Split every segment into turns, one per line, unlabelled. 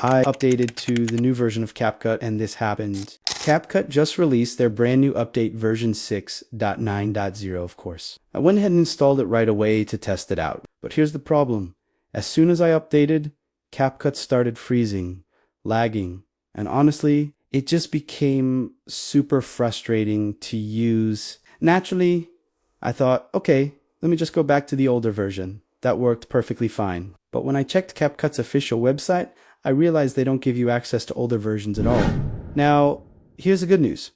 I updated to the new version of Capcut and this happened. Capcut just released their brand new update version 6.9.0, of course. I went ahead and installed it right away to test it out. But here's the problem. As soon as I updated, Capcut started freezing, lagging, and honestly, it just became super frustrating to use. Naturally, I thought, okay, let me just go back to the older version. That worked perfectly fine. But when I checked Capcut's official website, I realized they don't give you access to older versions at all. Now, here's the good news.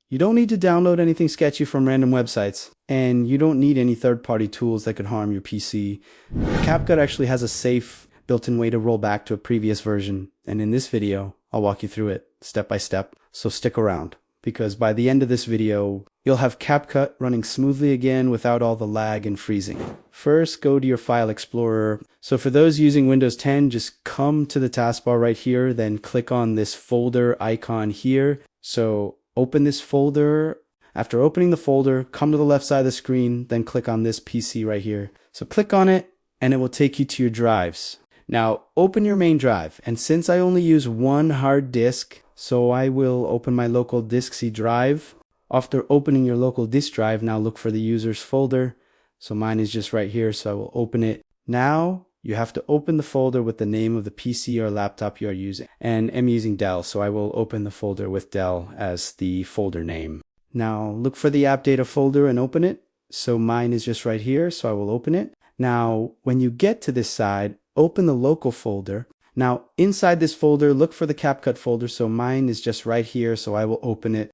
You don't need to download anything sketchy from random websites, and you don't need any third-party tools that could harm your PC. Capcut actually has a safe, built-in way to roll back to a previous version, and in this video, I'll walk you through it step by step, so stick around, because by the end of this video, you'll have Capcut running smoothly again without all the lag and freezing. First, go to your File Explorer. So for those using Windows 10, just come to the taskbar right here, then click on this folder icon here. So open this folder. After opening the folder, come to the left side of the screen, then click on this PC right here. So click on it, and it will take you to your drives. Now, open your main drive, and since I only use one hard disk, so I will open my local disk C drive. After opening your local disk drive, now look for the users folder. So mine is just right here, so I will open it. Now, you have to open the folder with the name of the PC or laptop you are using. And I'm using Dell, so I will open the folder with Dell as the folder name. Now, look for the app data folder and open it. So mine is just right here, so I will open it. Now, when you get to this side, open the local folder. Now, inside this folder, look for the Capcut folder. So mine is just right here, so I will open it.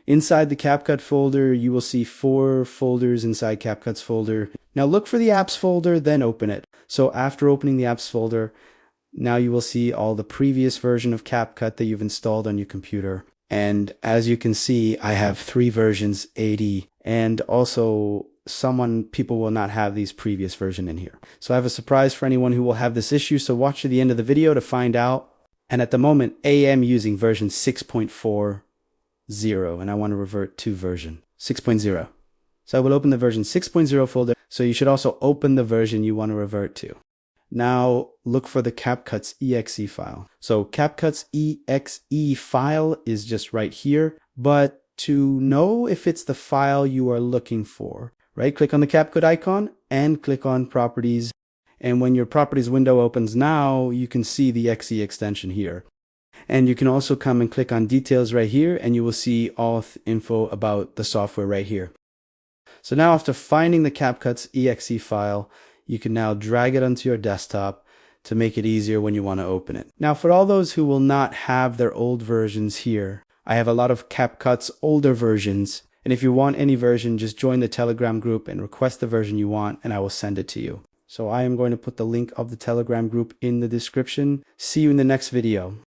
Inside the Capcut folder, you will see 4 folders inside Capcut's folder. Now look for the apps folder, then open it. So after opening the apps folder, now you will see all the previous version of Capcut that you've installed on your computer. And as you can see, I have 3 versions, 80, and also people will not have these previous version in here. So I have a surprise for anyone who will have this issue, so watch to the end of the video to find out. And at the moment, I am using version 6.40, and I want to revert to version 6.0. So I will open the version 6.0 folder, so you should also open the version you want to revert to. Now look for the Capcut's exe file. So Capcut's exe file is just right here, but to know if it's the file you are looking for, right, click on the Capcut icon and click on Properties. And when your Properties window opens now, you can see the exe extension here. And you can also come and click on Details right here, and you will see all info about the software right here. So now after finding the Capcut's exe file, you can now drag it onto your desktop to make it easier when you want to open it. Now for all those who will not have their old versions here, I have a lot of Capcut's older versions. And if you want any version, just join the Telegram group and request the version you want, and I will send it to you. So I am going to put the link of the Telegram group in the description. See you in the next video.